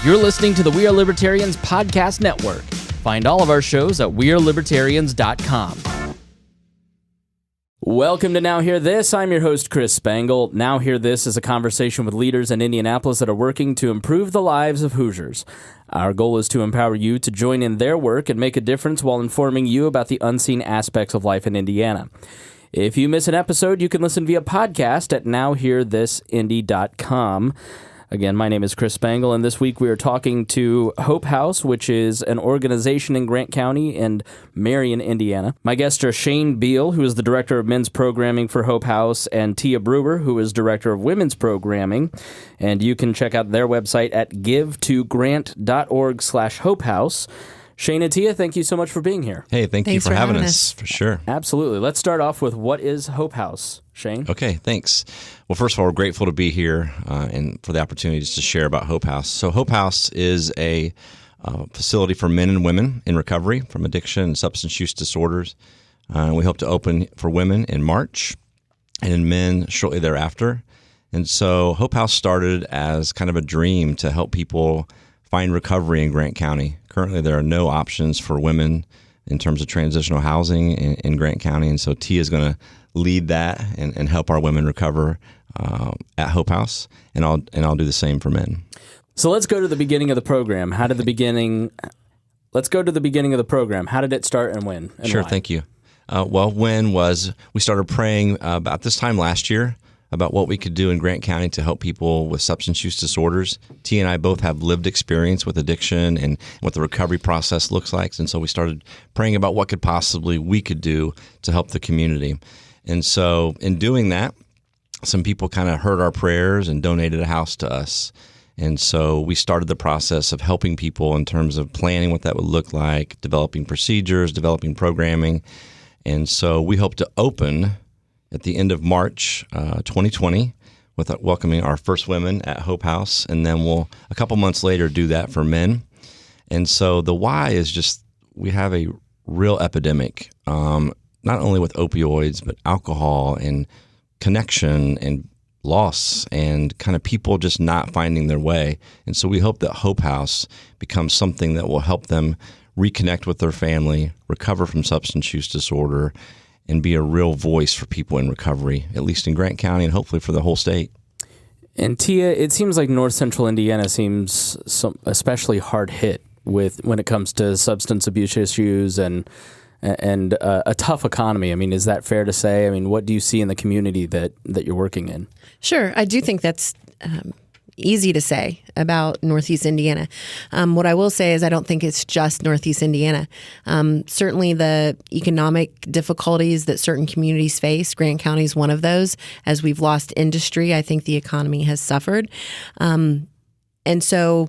You're listening to the We Are Libertarians Podcast Network. Find all of our shows at wearelibertarians.com. Welcome to Now Hear This. I'm your host, Chris Spangle. Now Hear This is a conversation with leaders in Indianapolis that are working to improve the lives of Hoosiers. Our goal is to empower you to join in their work and make a difference while informing you about the unseen aspects of life in Indiana. If you miss an episode, you can listen via podcast at nowhearthisindy.com. Again, my name is Chris Spangle, and this week we are talking to Hope House, which is an organization in Grant County and Marion, Indiana. My guests are Shane Beal, who is the Director of Men's Programming for Hope House, and Tia Brewer, who is Director of Women's Programming. And you can check out their website at givetogrant.org/hopehouse. Shane and Tia, thank you so much for being here. Hey, thanks you for having us. For sure. Absolutely. Let's start off with what is Hope House, Shane? Okay, thanks. Well, first of all, we're grateful to be here and for the opportunity just to share about Hope House. So Hope House is a facility for men and women in recovery from addiction and substance use disorders. We hope to open for women in March and in men shortly thereafter. And so Hope House started as kind of a dream to help people find recovery in Grant County. Currently, there are no options for women in terms of transitional housing in Grant County, and so Tia is going to lead that and help our women recover at Hope House, and I'll do the same for men. So let's go to the beginning of the program. Let's go to the beginning of the program. How did it start and when? And sure, why? Thank you. We started praying about this time last year about what we could do in Grant County to help people with substance use disorders. T and I both have lived experience with addiction and what the recovery process looks like. And so we started praying about what we could do to help the community. And so in doing that, some people kind of heard our prayers and donated a house to us. And so we started the process of helping people in terms of planning what that would look like, developing procedures, developing programming. And so we hope to open at the end of March 2020 with welcoming our first women at Hope House, and then we'll, a couple months later, do that for men. And so the why is just we have a real epidemic, not only with opioids, but alcohol and connection and loss and kind of people just not finding their way. And so we hope that Hope House becomes something that will help them reconnect with their family, recover from substance use disorder, and be a real voice for people in recovery, at least in Grant County and hopefully for the whole state. And Tia, it seems like North Central Indiana seems especially hard hit when it comes to substance abuse issues and a tough economy. I mean, is that fair to say? I mean, what do you see in the community that you're working in? Sure. I do think that's easy to say about Northeast Indiana. What I will say is I don't think it's just Northeast Indiana. Certainly the economic difficulties that certain communities face, Grant County is one of those. As we've lost industry, I think the economy has suffered. And so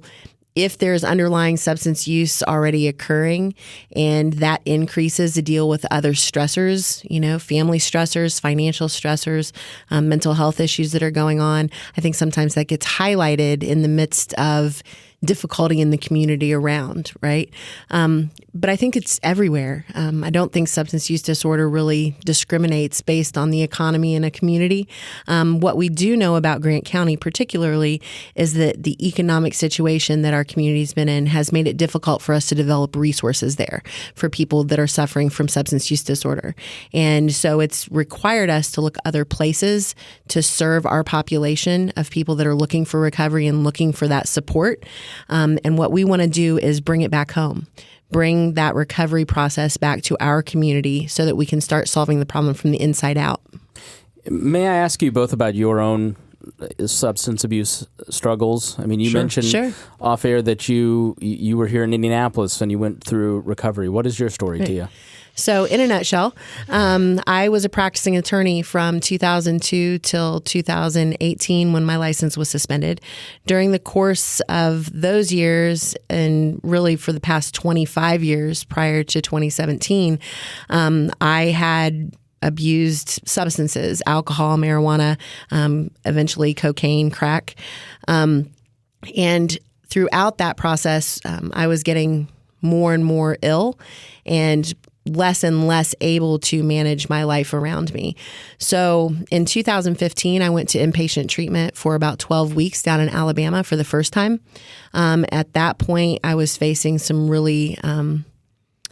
if there's underlying substance use already occurring and that increases to deal with other stressors, family stressors, financial stressors, mental health issues that are going on, I think sometimes that gets highlighted in the midst of difficulty in the community around, right? But I think it's everywhere. I don't think substance use disorder really discriminates based on the economy in a community. What we do know about Grant County particularly is that the economic situation that our community's been in has made it difficult for us to develop resources there for people that are suffering from substance use disorder. And so it's required us to look other places to serve our population of people that are looking for recovery and looking for that support. And what we want to do is bring it back home, bring that recovery process back to our community so that we can start solving the problem from the inside out. May I ask you both about your own substance abuse struggles? I mean, you mentioned off air that you were here in Indianapolis and you went through recovery. What is your story, Tia? So in a nutshell, I was a practicing attorney from 2002 till 2018 when my license was suspended. During the course of those years, and really for the past 25 years prior to 2017, I had abused substances, alcohol, marijuana, eventually cocaine, crack. And throughout that process, I was getting more and more ill and less and less able to manage my life around me. So in 2015, I went to inpatient treatment for about 12 weeks down in Alabama for the first time. At that point, I was facing some really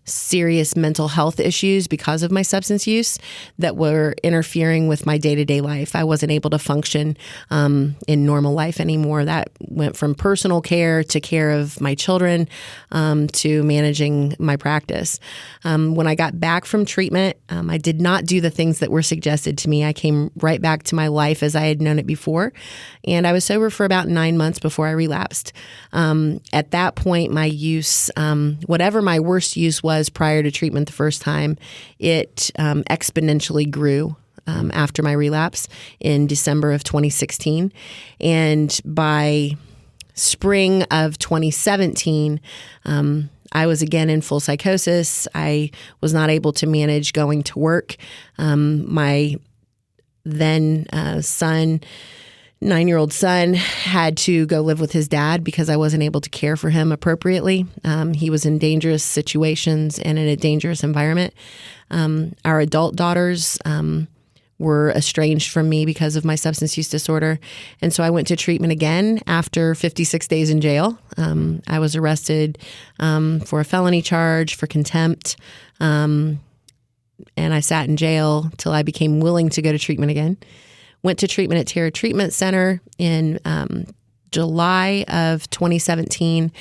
serious mental health issues because of my substance use that were interfering with my day-to-day life. I wasn't able to function in normal life anymore. That went from personal care to care of my children to managing my practice. When I got back from treatment, I did not do the things that were suggested to me. I came right back to my life as I had known it before. And I was sober for about 9 months before I relapsed. At that point, my use, whatever my worst use was prior to treatment the first time, it exponentially grew after my relapse in December of 2016. And by spring of 2017, I was again in full psychosis. I was not able to manage going to work. My then 9-year-old son had to go live with his dad because I wasn't able to care for him appropriately. He was in dangerous situations and in a dangerous environment. Our adult daughters were estranged from me because of my substance use disorder. And so I went to treatment again after 56 days in jail. I was arrested for a felony charge for contempt. And I sat in jail till I became willing to go to treatment again. Went to treatment at Terra Treatment Center in July of 2017.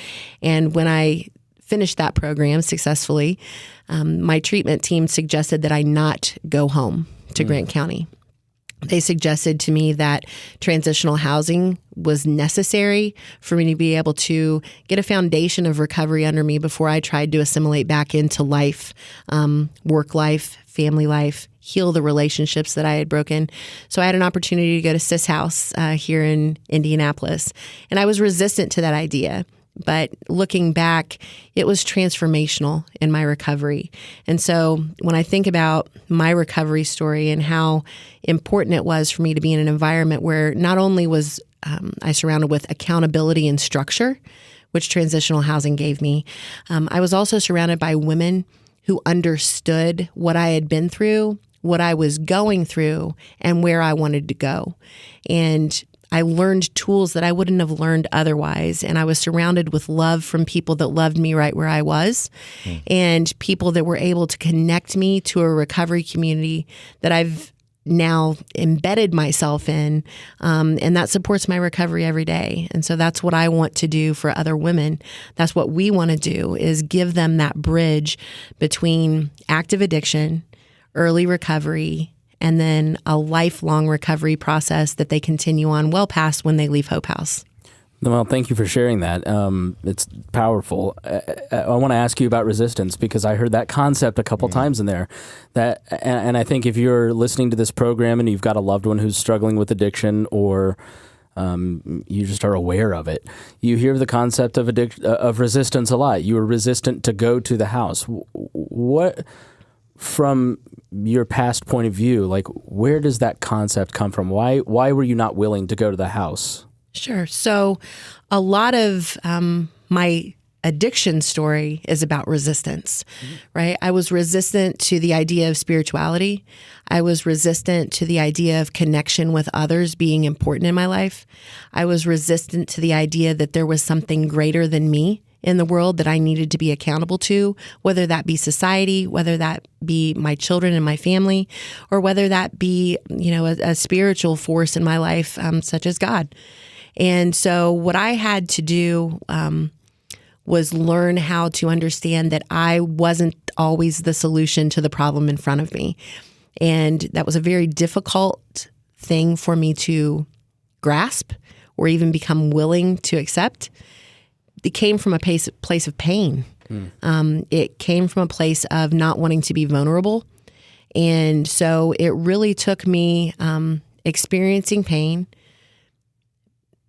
And when I finished that program successfully, my treatment team suggested that I not go home to Grant County. They suggested to me that transitional housing was necessary for me to be able to get a foundation of recovery under me before I tried to assimilate back into life, work life, family life, heal the relationships that I had broken. So I had an opportunity to go to Sis House here in Indianapolis. And I was resistant to that idea. But looking back, it was transformational in my recovery. And so when I think about my recovery story and how important it was for me to be in an environment where not only was I surrounded with accountability and structure, which transitional housing gave me, I was also surrounded by women who understood what I had been through, what I was going through, and where I wanted to go. And I learned tools that I wouldn't have learned otherwise. And I was surrounded with love from people that loved me right where I was and people that were able to connect me to a recovery community that I've now embedded myself in. And that supports my recovery every day. And so that's what I want to do for other women. That's what we want to do, is give them that bridge between active addiction, early recovery, and then a lifelong recovery process that they continue on well past when they leave Hope House. Well, thank you for sharing that. It's powerful. I want to ask you about resistance, because I heard that concept a couple times in there. And I think if you're listening to this program and you've got a loved one who's struggling with addiction, or you just are aware of it, you hear the concept of resistance a lot. You were resistant to go to the house. What, from your past point of view, like, where does that concept come from? Why were you not willing to go to the house? Sure. So a lot of my addiction story is about resistance, right? I was resistant to the idea of spirituality. I was resistant to the idea of connection with others being important in my life. I was resistant to the idea that there was something greater than me in the world that I needed to be accountable to, whether that be society, whether that be my children and my family, or whether that be, a spiritual force in my life, such as God. And so what I had to do was learn how to understand that I wasn't always the solution to the problem in front of me. And that was a very difficult thing for me to grasp or even become willing to accept. It came from a place of pain. It came from a place of not wanting to be vulnerable. And so it really took me experiencing pain,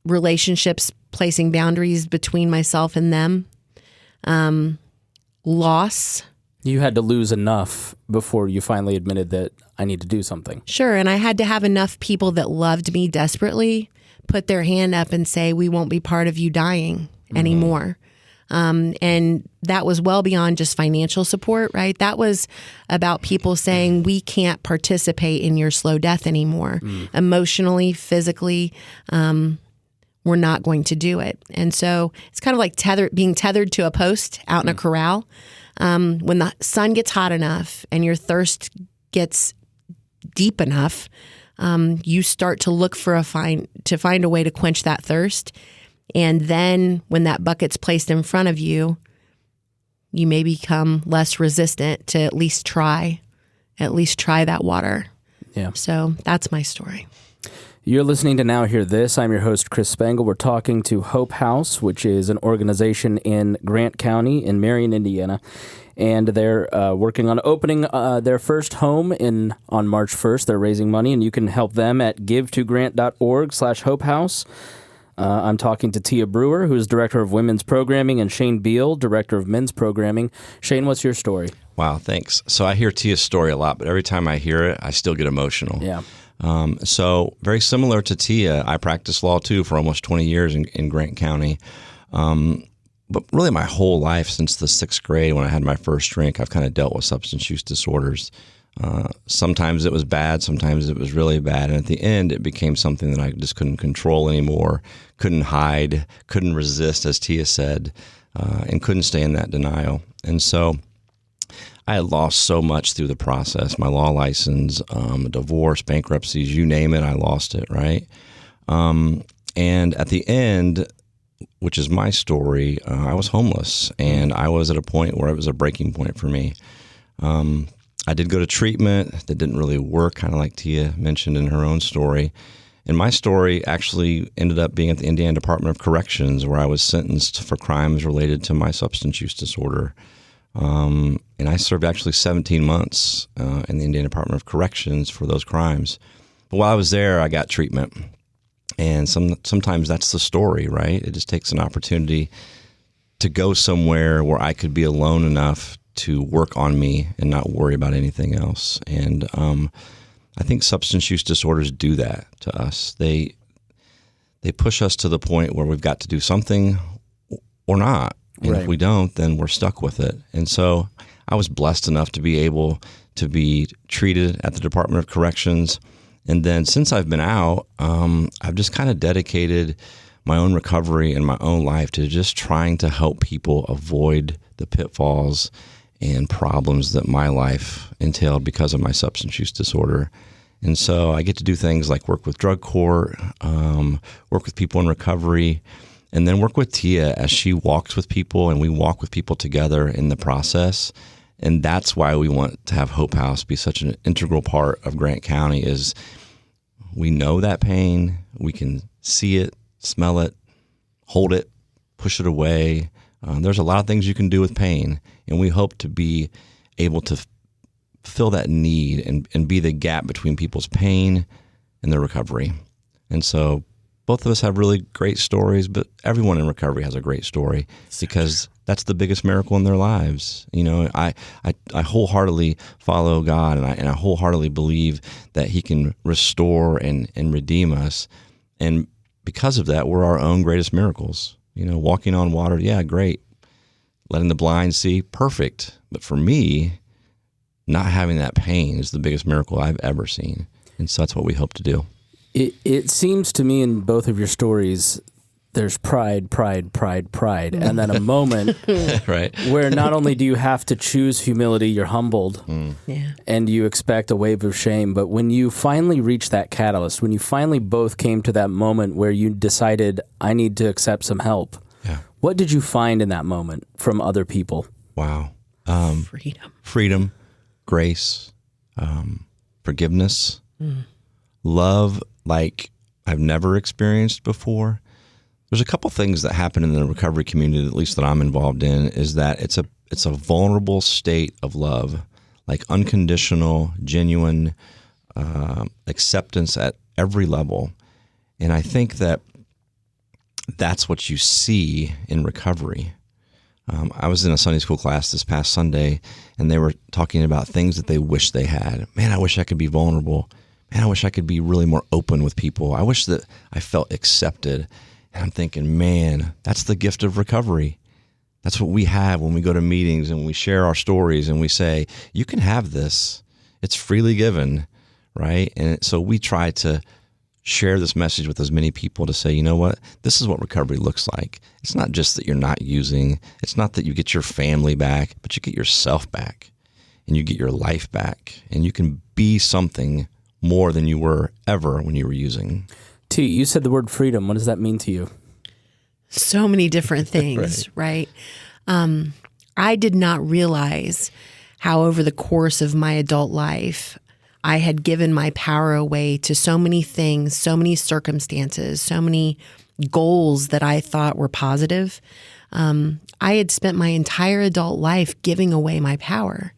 relationships, placing boundaries between myself and them, loss. You had to lose enough before you finally admitted that I need to do something. Sure. And I had to have enough people that loved me desperately put their hand up and say, we won't be part of you dying anymore. And that was well beyond just financial support, right? That was about people saying, we can't participate in your slow death anymore. Emotionally, physically, we're not going to do it. And so it's kind of like being tethered to a post out in a corral. When the sun gets hot enough and your thirst gets deep enough, you start to look to find a way to quench that thirst. And then when that bucket's placed in front of you, you may become less resistant to at least try that water. Yeah. So that's my story. You're listening to Now Hear This. I'm your host, Chris Spangle. We're talking to Hope House, which is an organization in Grant County in Marion, Indiana. And they're working on opening their first home on March 1st. They're raising money, and you can help them at givetogrant.org/hopehouse. I'm talking to Tia Brewer, who's Director of Women's Programming, and Shane Beal, Director of Men's Programming. Shane, what's your story? Wow, thanks. So I hear Tia's story a lot, but every time I hear it, I still get emotional. Yeah. So very similar to Tia, I practiced law too for almost 20 years in Grant County. But really my whole life since the 6th grade when I had my first drink, I've kind of dealt with substance use disorders. Sometimes it was bad, sometimes it was really bad. And at the end, it became something that I just couldn't control anymore, couldn't hide, couldn't resist, as Tia said, and couldn't stay in that denial. And so I had lost so much through the process, my law license, divorce, bankruptcies, you name it, I lost it, right? And at the end, which is my story, I was homeless, and I was at a point where it was a breaking point for me. I did go to treatment that didn't really work, kind of like Tia mentioned in her own story. And my story actually ended up being at the Indiana Department of Corrections, where I was sentenced for crimes related to my substance use disorder. And I served actually 17 months in the Indiana Department of Corrections for those crimes. But while I was there, I got treatment. And sometimes that's the story, right? It just takes an opportunity to go somewhere where I could be alone enough to work on me and not worry about anything else. And I think substance use disorders do that to us. They push us to the point where we've got to do something or not. And Right. if we don't, then we're stuck with it. And so I was blessed enough to be able to be treated at the Department of Corrections. And then since I've been out, I've just kind of dedicated my own recovery and my own life to just trying to help people avoid the pitfalls and problems that my life entailed because of my substance use disorder. And so I get to do things like work with drug court, work with people in recovery, and then work with Tia as she walks with people, and we walk with people together in the process. And that's why we want to have Hope House be such an integral part of Grant County is we know that pain, we can see it, smell it, hold it, push it away. There's a lot of things you can do with pain, and we hope to be able to fill that need and be the gap between people's pain and their recovery. And so both of us have really great stories, but everyone in recovery has a great story because that's the biggest miracle in their lives. You know, I wholeheartedly follow God, and I wholeheartedly believe that He can restore and redeem us. And because of that, we're our own greatest miracles. You know, walking on water, yeah, great. Letting the blind see, perfect. But for me, not having that pain is the biggest miracle I've ever seen. And so that's what we hope to do. It seems to me in both of your stories, there's pride, and then a moment Right. where not only do you have to choose humility, you're humbled, Yeah. and you expect a wave of shame. But when you finally reach that catalyst, when you finally both came to that moment where you decided, I need to accept some help, Yeah. what did you find in that moment from other people? Wow. Freedom. Grace, forgiveness, love like I've never experienced before. There's a couple things that happen in the recovery community, at least that I'm involved in, is that it's a vulnerable state of love, like unconditional, genuine acceptance at every level. And I think that that's what you see in recovery. I was in a Sunday school class this past Sunday, and they were talking about things that they wish they had. Man, I wish I could be vulnerable. Man, I wish I could be really more open with people. I wish that I felt accepted. And I'm thinking, man, that's the gift of recovery. That's what we have when we go to meetings and we share our stories and we say, you can have this. It's freely given, right? And so we try to share this message with as many people to say, you know what, this is what recovery looks like. It's not just that you're not using. It's not that you get your family back, but you get yourself back and you get your life back and you can be something more than you were ever when you were using. T, you said the word freedom. What does that mean to you? So many different things, right? I did not realize how over the course of my adult life, I had given my power away to so many things, so many circumstances, so many goals that I thought were positive. I had spent my entire adult life giving away my power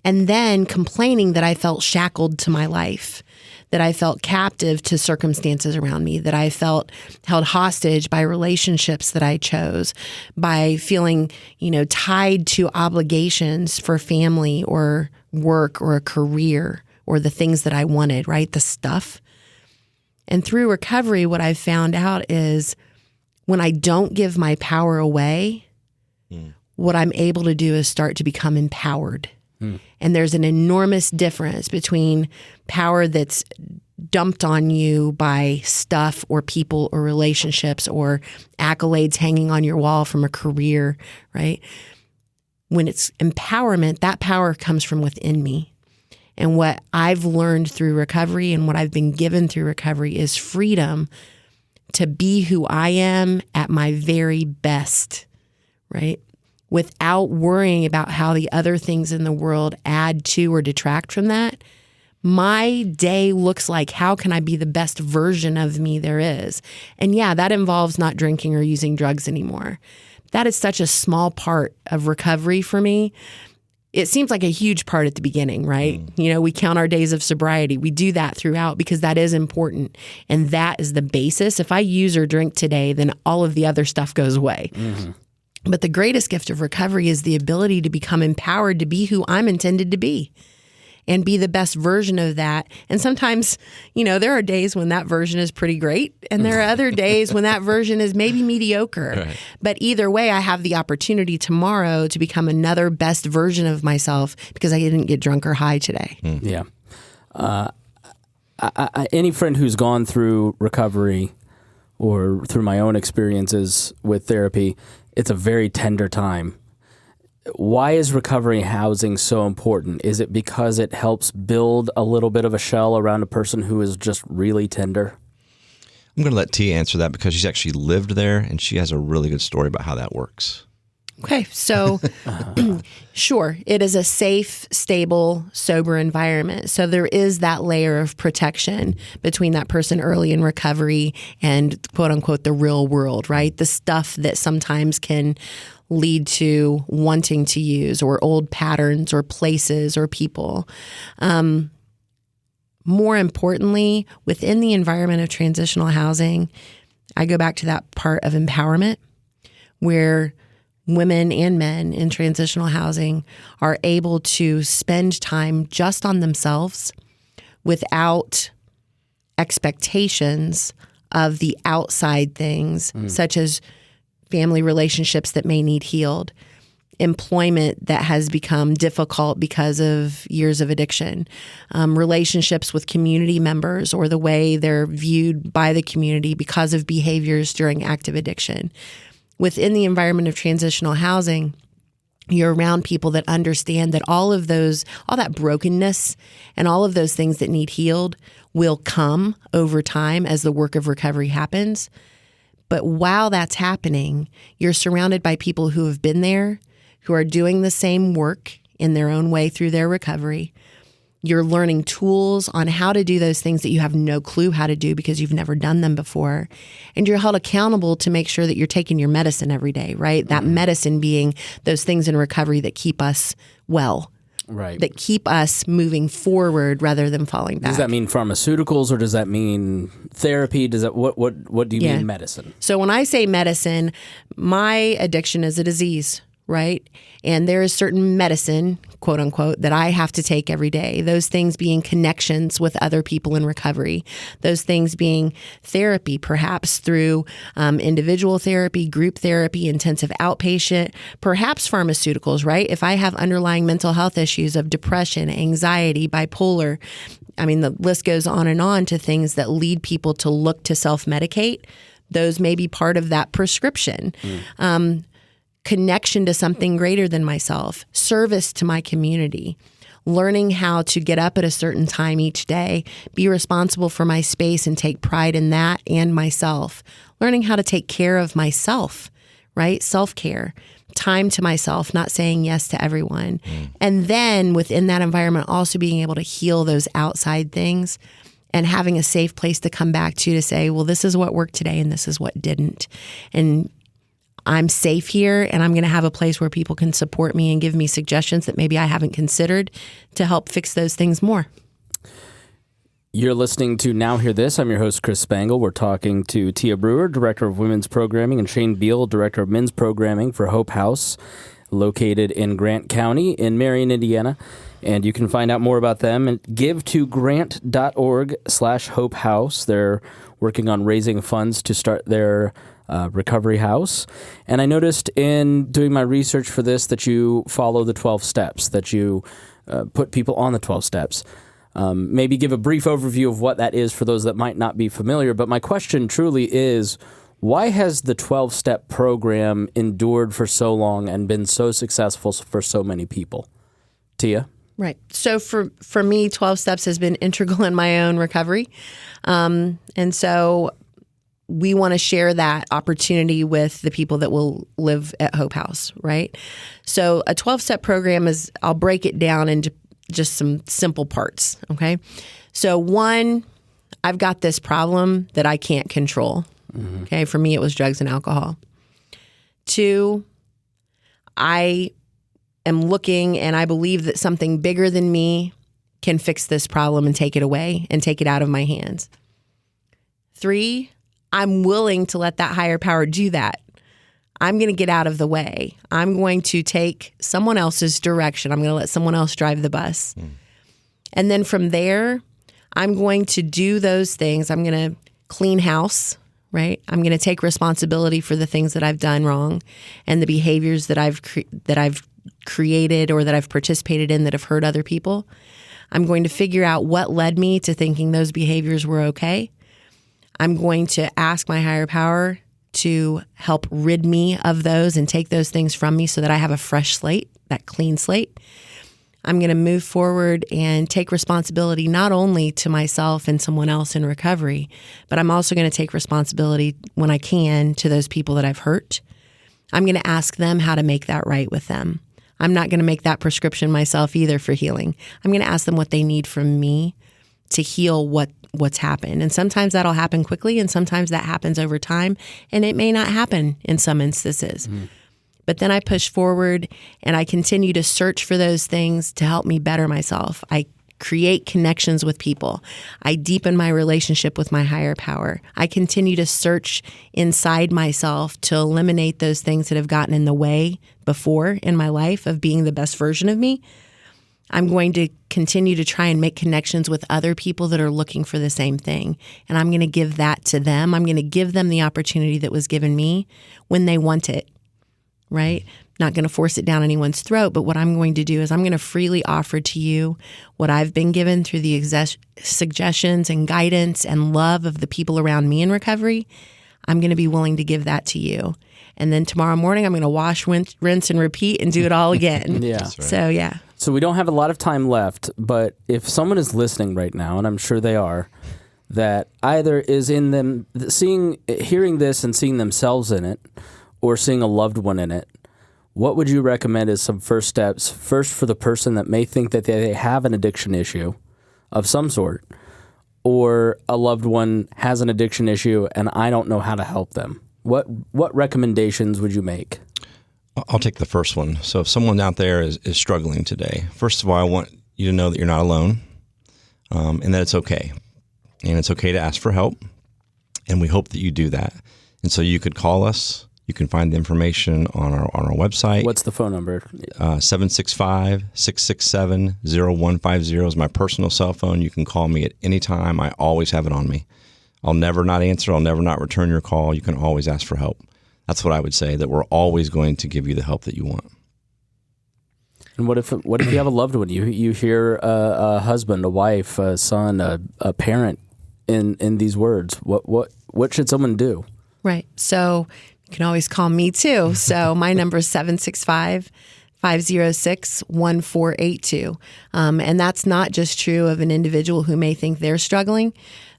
and then complaining that I felt shackled to my life, that I felt captive to circumstances around me, that I felt held hostage by relationships that I chose, by feeling, tied to obligations for family or work or a career or the things that I wanted, right? The stuff. And through recovery, what I've found out is when I don't give my power away, what I'm able to do is start to become empowered. And there's an enormous difference between power that's dumped on you by stuff or people or relationships or accolades hanging on your wall from a career, right? When it's empowerment, that power comes from within me. And what I've learned through recovery and what I've been given through recovery is freedom to be who I am at my very best, right? Without worrying about how the other things in the world add to or detract from that. My day looks like, how can I be the best version of me there is? And yeah, that involves not drinking or using drugs anymore. That is such a small part of recovery for me. It seems like a huge part at the beginning, right? We count our days of sobriety. We do that throughout because that is important. And that is the basis. If I use or drink today, then all of the other stuff goes away. But the greatest gift of recovery is the ability to become empowered to be who I'm intended to be and be the best version of that. And sometimes, there are days when that version is pretty great. And there are other days when that version is maybe mediocre. Right. But either way, I have the opportunity tomorrow to become another best version of myself because I didn't get drunk or high today. Yeah. Any friend who's gone through recovery or through my own experiences with therapy, it's a very tender time. Why is recovery housing so important? Is it because it helps build a little bit of a shell around a person who is just really tender? I'm going to let T answer that because she's actually lived there and she has a really good story about how that works. Okay, so sure, it is a safe, stable, sober environment. So there is that layer of protection between that person early in recovery and quote unquote the real world, right? The stuff that sometimes can lead to wanting to use or old patterns or places or people. More importantly, within the environment of transitional housing, I go back to that part of empowerment where women and men in transitional housing are able to spend time just on themselves without expectations of the outside things, such as family relationships that may need healed, employment that has become difficult because of years of addiction, relationships with community members or the way they're viewed by the community because of behaviors during active addiction. Within the environment of transitional housing, you're around people that understand that all that brokenness and all of those things that need healed will come over time as the work of recovery happens. But while that's happening, you're surrounded by people who have been there, who are doing the same work in their own way through their recovery. You're learning tools on how to do those things that you have no clue how to do because you've never done them before. And you're held accountable to make sure that you're taking your medicine every day, right? That medicine being those things in recovery that keep us well, right? That keep us moving forward rather than falling back. Does that mean pharmaceuticals or does that mean therapy? Does that what do you mean medicine? So when I say medicine, my addiction is a disease. right? And there is certain medicine, quote unquote, that I have to take every day. Those things being connections with other people in recovery. Those things being therapy, perhaps through individual therapy, group therapy, intensive outpatient, perhaps pharmaceuticals, right? If I have underlying mental health issues of depression, anxiety, bipolar, I mean, the list goes on to things that lead people to look to self-medicate. Those may be part of that prescription. Connection to something greater than myself, service to my community, learning how to get up at a certain time each day, be responsible for my space and take pride in that and myself, learning how to take care of myself, right? Self-care, time to myself, not saying yes to everyone. And then within that environment, also being able to heal those outside things and having a safe place to come back to say, well, this is what worked today and this is what didn't. And I'm safe here, and I'm going to have a place where people can support me and give me suggestions that maybe I haven't considered to help fix those things more. You're listening to Now Hear This. I'm your host, Chris Spangle. We're talking to Tia Brewer, Director of Women's Programming, and Shane Beal, Director of Men's Programming for Hope House, located in Grant County in Marion, Indiana. And you can find out more about them and give to grant.org/Hope House. They're working on raising funds to start their recovery house. And I noticed in doing my research for this that you follow the 12 steps, that you put people on the 12 steps. Maybe give a brief overview of what that is for those that might not be familiar. But my question truly is, why has the 12-step program endured for so long and been so successful for so many people? Tia? Right. So for me, 12 steps has been integral in my own recovery. And so we want to share that opportunity with the people that will live at Hope House, right? So a 12-step program is, I'll break it down into just some simple parts, okay? So 1, I've got this problem that I can't control, okay? For me, it was drugs and alcohol. 2, I am looking and I believe that something bigger than me can fix this problem and take it away and take it out of my hands. 3, I'm willing to let that higher power do that. I'm going to get out of the way. I'm going to take someone else's direction. I'm going to let someone else drive the bus. And then from there, I'm going to do those things. I'm going to clean house, right? I'm going to take responsibility for the things that I've done wrong and the behaviors that I've created or that I've participated in that have hurt other people. I'm going to figure out what led me to thinking those behaviors were okay. I'm going to ask my higher power to help rid me of those and take those things from me so that I have a fresh slate, that clean slate. I'm going to move forward and take responsibility not only to myself and someone else in recovery, but I'm also going to take responsibility when I can to those people that I've hurt. I'm going to ask them how to make that right with them. I'm not going to make that prescription myself either for healing. I'm going to ask them what they need from me to heal what's happened. And sometimes that'll happen quickly, and sometimes that happens over time, and it may not happen in some instances. But then I push forward and I continue to search for those things to help me better myself. I create connections with people. I deepen my relationship with my higher power. I continue to search inside myself to eliminate those things that have gotten in the way before in my life of being the best version of me. I'm going to continue to try and make connections with other people that are looking for the same thing. And I'm going to give that to them. I'm going to give them the opportunity that was given me when they want it, right? Not going to force it down anyone's throat, but what I'm going to do is I'm going to freely offer to you what I've been given through the suggestions and guidance and love of the people around me in recovery. I'm going to be willing to give that to you. And then tomorrow morning, I'm going to wash, rinse, and repeat and do it all again. Yeah. That's right. So, yeah. So we don't have a lot of time left, but if someone is listening right now, and I'm sure they are, that either is in them hearing this and seeing themselves in it, or seeing a loved one in it, what would you recommend as some first steps? First, for the person that may think that they have an addiction issue of some sort, or a loved one has an addiction issue and I don't know how to help them. What recommendations would you make? I'll take the first one. So if someone out there is struggling today, first of all, I want you to know that you're not alone, and that it's okay. And it's okay to ask for help. And we hope that you do that. And so you could call us. You can find the information on our website. What's the phone number? 765-667-0150 is my personal cell phone. You can call me at any time. I always have it on me. I'll never not answer. I'll never not return your call. You can always ask for help. That's what I would say, that we're always going to give you the help that you want. And what if you have a loved one? You hear a husband, a wife, a son, a parent in these words. What should someone do? Right. So you can always call me too. So my number is 765-506-1482. And that's not just true of an individual who may think they're struggling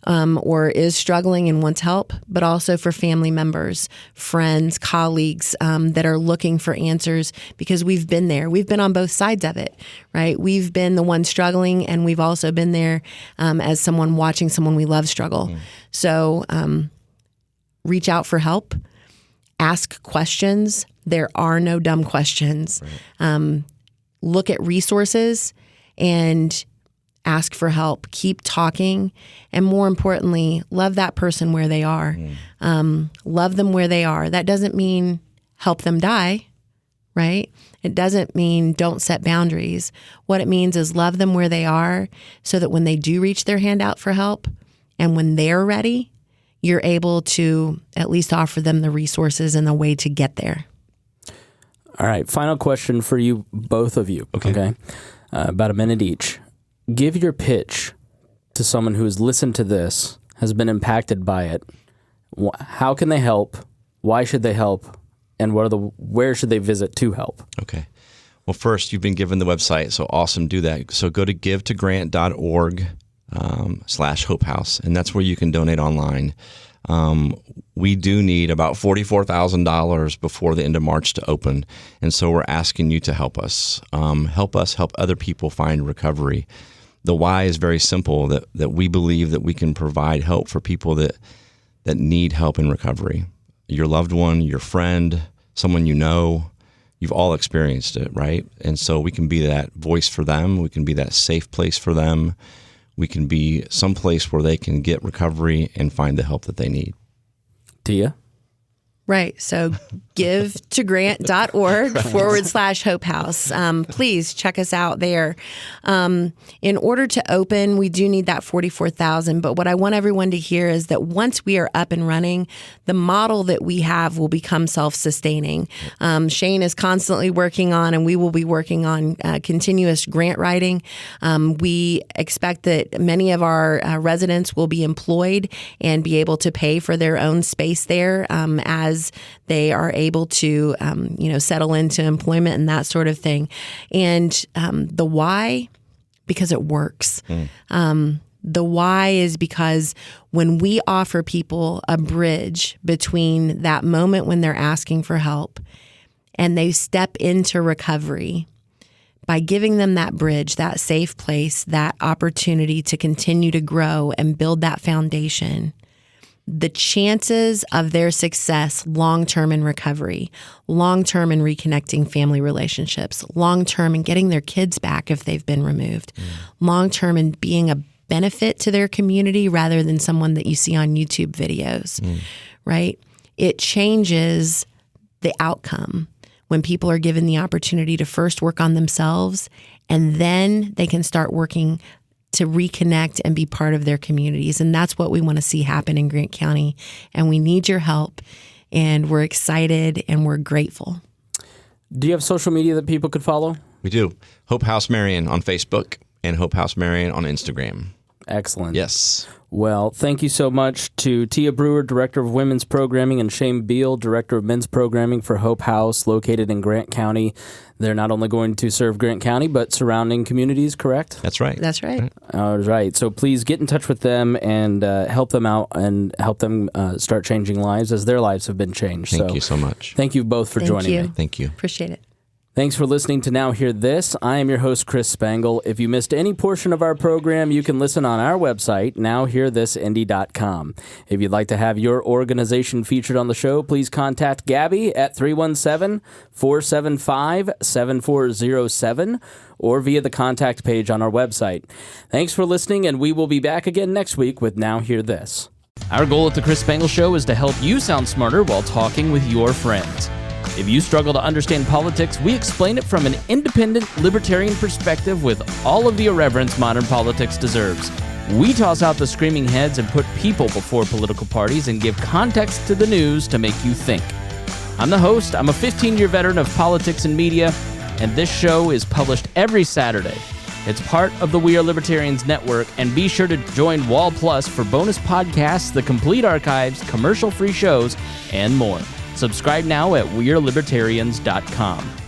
or is struggling and wants help, but also for family members, friends, colleagues that are looking for answers, because we've been there. We've been on both sides of it, right? We've been the one struggling, and we've also been there as someone watching someone we love struggle. So reach out for help. Ask questions. There are no dumb questions. Right. Look at resources and ask for help. Keep talking. And more importantly, love that person where they are. Love them where they are. That doesn't mean help them die, right? It doesn't mean don't set boundaries. What it means is love them where they are, so that when they do reach their hand out for help and when they're ready, you're able to at least offer them the resources and the way to get there. All right. Final question for you, both of you. Okay. About a minute each. Give your pitch to someone who has listened to this, has been impacted by it. How can they help? Why should they help? And where should they visit to help? Okay. Well, first, you've been given the website, so awesome. Do that. So go to givetogrant.org. /Hope House, and that's where you can donate online. We do need about $44,000 before the end of March to open, and so we're asking you to help us. Help other people find recovery. The why is very simple, that we believe that we can provide help for people that need help in recovery. Your loved one, your friend, someone you know, you've all experienced it, right? And so we can be that voice for them. We can be that safe place for them. We can be someplace where they can get recovery and find the help that they need. Tia? Right. So givetogrant.org /Hope House. Please check us out there. In order to open, we do need that $44,000. But what I want everyone to hear is that once we are up and running, the model that we have will become self-sustaining. Shane is constantly working on, and we will be working on continuous grant writing. We expect that many of our residents will be employed and be able to pay for their own space there as they are able to, settle into employment and that sort of thing. And the why, because it works. The why is because when we offer people a bridge between that moment when they're asking for help and they step into recovery, by giving them that bridge, that safe place, that opportunity to continue to grow and build that foundation, the chances of their success long-term in recovery, long-term in reconnecting family relationships, long-term in getting their kids back if they've been removed, long-term in being a benefit to their community rather than someone that you see on YouTube videos, right? It changes the outcome when people are given the opportunity to first work on themselves, and then they can start working to reconnect and be part of their communities. And that's what we want to see happen in Grant County. And we need your help. And we're excited and we're grateful. Do you have social media that people could follow? We do. Hope House Marion on Facebook and Hope House Marion on Instagram. Excellent. Yes. Well, thank you so much to Tia Brewer, Director of Women's Programming, and Shane Beal, Director of Men's Programming for Hope House, located in Grant County. They're not only going to serve Grant County, but surrounding communities, correct? That's right. That's right. All right. So please get in touch with them and help them out and help them start changing lives as their lives have been changed. Thank you so much. Thank you both for joining me. Thank you. Appreciate it. Thanks for listening to Now Hear This. I am your host, Chris Spangle. If you missed any portion of our program, you can listen on our website, nowhearthisindy.com. If you'd like to have your organization featured on the show, please contact Gabby at 317-475-7407 or via the contact page on our website. Thanks for listening, and we will be back again next week with Now Hear This. Our goal at the Chris Spangle Show is to help you sound smarter while talking with your friends. If you struggle to understand politics, we explain it from an independent, libertarian perspective with all of the irreverence modern politics deserves. We toss out the screaming heads and put people before political parties and give context to the news to make you think. I'm the host. I'm a 15-year veteran of politics and media, and this show is published every Saturday. It's part of the We Are Libertarians network, and be sure to join Wall Plus for bonus podcasts, the complete archives, commercial-free shows, and more. Subscribe now at WeareLibertarians.com.